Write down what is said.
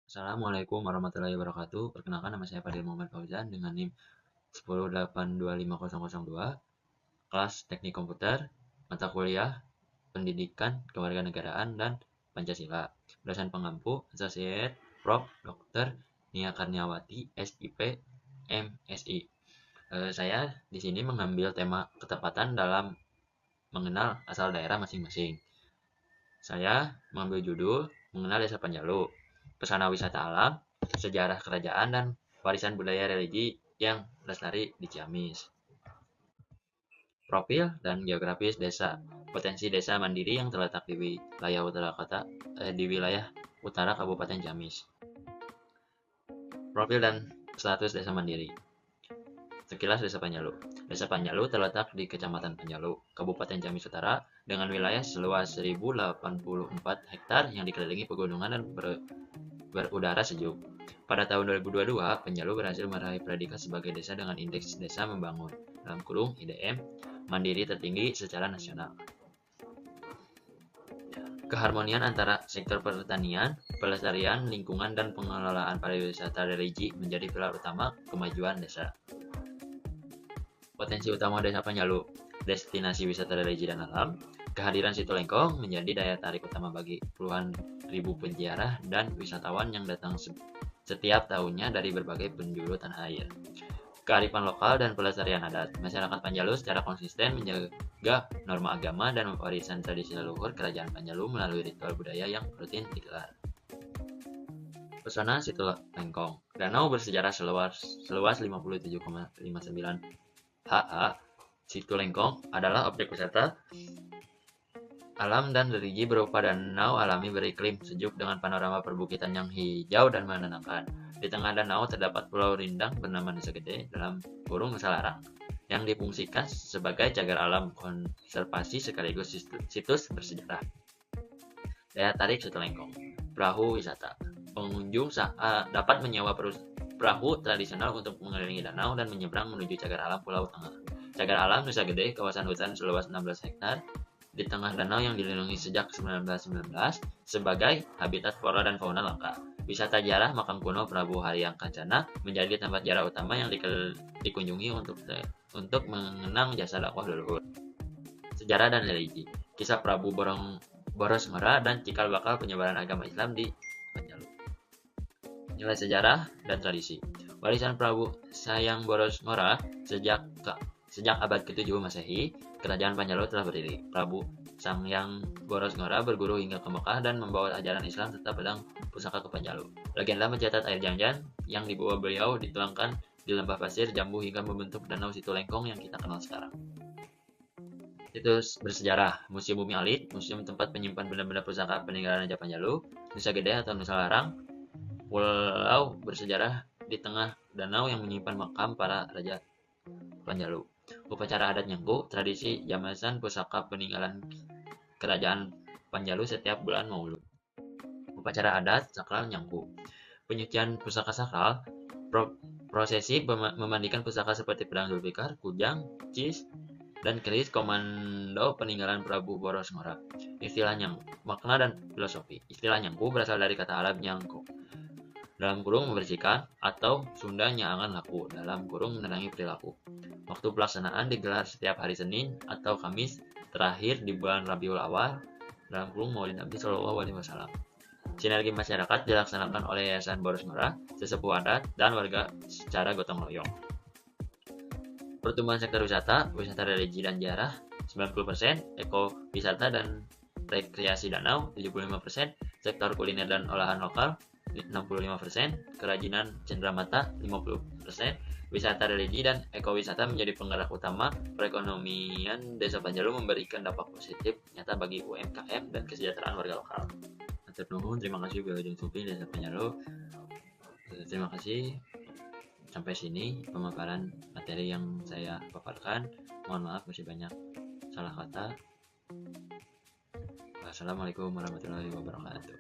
Assalamualaikum warahmatullahi wabarakatuh. Perkenalkan, nama saya Fadil Muhammad Fauzan dengan NIM 108250002, kelas Teknik Komputer, mata kuliah Pendidikan Kewarganegaraan dan Pancasila. Dosen pengampu Associate Prof. Dr. Nia Karniawati, SIP, MSI. Saya di sini mengambil tema ketepatan dalam mengenal asal daerah masing-masing. Saya mengambil judul Mengenal Desa Panjalu, Pesona Wisata Alam, Sejarah Kerajaan, dan Warisan Budaya Religi yang lestari di Ciamis. Profil dan geografis desa. Potensi desa mandiri yang terletak di wilayah utara Kabupaten Ciamis. Profil dan status desa mandiri. Sekilas Desa Panjalu. Desa Panjalu terletak di Kecamatan Panjalu, Kabupaten Ciamis Utara, dengan wilayah seluas 1084 hektar yang dikelilingi pegunungan dan berudara sejuk. Pada tahun 2022, Panjalu berhasil meraih predikat sebagai desa dengan indeks desa membangun (IDM) mandiri tertinggi secara nasional. Keharmonian antara sektor pertanian, pelestarian lingkungan, dan pengelolaan pariwisata religi menjadi pilar utama kemajuan desa. Potensi utama Desa Panjalu, destinasi wisata religi dan alam. Kehadiran situ Lengkong menjadi daya tarik utama bagi puluhan ribu penziarah dan wisatawan yang datang setiap tahunnya dari berbagai penjuru tanah air. Kearifan lokal dan pelestarian adat. Masyarakat Panjalu secara konsisten menjaga norma agama dan warisan tradisi leluhur Kerajaan Panjalu melalui ritual budaya yang rutin digelar. Pesona Situ Lengkong. Danau bersejarah seluas 57,59 ha. Situ Lengkong adalah objek wisata alam dan religi berupa danau alami beriklim sejuk dengan panorama perbukitan yang hijau dan menenangkan. Di tengah danau terdapat pulau rindang bernama Nusa Gede (Nusa Larang) yang difungsikan sebagai cagar alam konservasi sekaligus situs bersejarah. Daya tarik Situ Lengkong. Perahu wisata. Pengunjung dapat menyewa perahu tradisional untuk mengelilingi danau dan menyeberang menuju cagar alam Pulau Tengah. Cagar alam Nusa Gede, kawasan hutan seluas 16 hektar di tengah danau yang dilindungi sejak 1919 sebagai habitat flora dan fauna langka. Wisata jarah makam kuno Prabu Haryang Kancana menjadi tempat jarah utama yang dikunjungi untuk mengenang jasa dakwah leluhur. Sejarah dan religi. Kisah Prabu Boros Ngora dan cikal bakal penyebaran agama Islam di Panjalu. Nilai sejarah dan tradisi. Warisan Prabu Sayang Boros Ngora sejak abad ke-7 Masehi, Kerajaan Panjalu telah berdiri. Prabu Sangyang Boros Ngora berguru hingga ke Mekah dan membawa ajaran Islam serta pedang pusaka ke Panjalu. Legenda mencatat air Janjan yang dibawa beliau dituangkan di lembah pasir Jambu hingga membentuk danau Situ Lengkong yang kita kenal sekarang. Situs bersejarah. Museum Bumi Alit, museum tempat penyimpan benda-benda pusaka peninggalan Raja Panjalu. Nusa Gede atau Nusa Larang, pulau bersejarah di tengah danau yang menyimpan makam para raja Panjalu. Upacara adat Nyangku, tradisi jamasan pusaka peninggalan Kerajaan Panjalu setiap bulan Maulud. Upacara adat sakral Nyangku. Penyucian pusaka sakral, prosesi memandikan pusaka seperti pedang Zulfikar, kujang, cis, dan keris komando peninggalan Prabu Boros Ngora. Istilah Nyangku, makna dan filosofi. Istilah Nyangku berasal dari kata Arab Nyangku, membersihkan, atau Sunda nyaangan laku, menerangi perilaku. Waktu pelaksanaan digelar setiap hari Senin atau Kamis terakhir di bulan Rabiul Awal, Maulid Nabi Shallallahu Alaihi Wasallam. Sinergi masyarakat dilaksanakan oleh Yayasan Boros Ngora, sesepuh adat, dan warga secara gotong royong. Pertumbuhan sektor wisata religi dan jarah 90%, ekowisata dan rekreasi danau 75%, sektor kuliner dan olahan lokal 65%, kerajinan cenderamata 50%, wisata religi dan ekowisata menjadi penggerak utama perekonomian Desa Panjalu, memberikan dampak positif nyata bagi UMKM dan kesejahteraan warga lokal. Terima kasih Wilujeng Supri Desa Panjalu. Terima kasih. Sampai sini pemaparan materi yang saya paparkan. Mohon maaf masih banyak salah kata. Wassalamualaikum warahmatullahi wabarakatuh.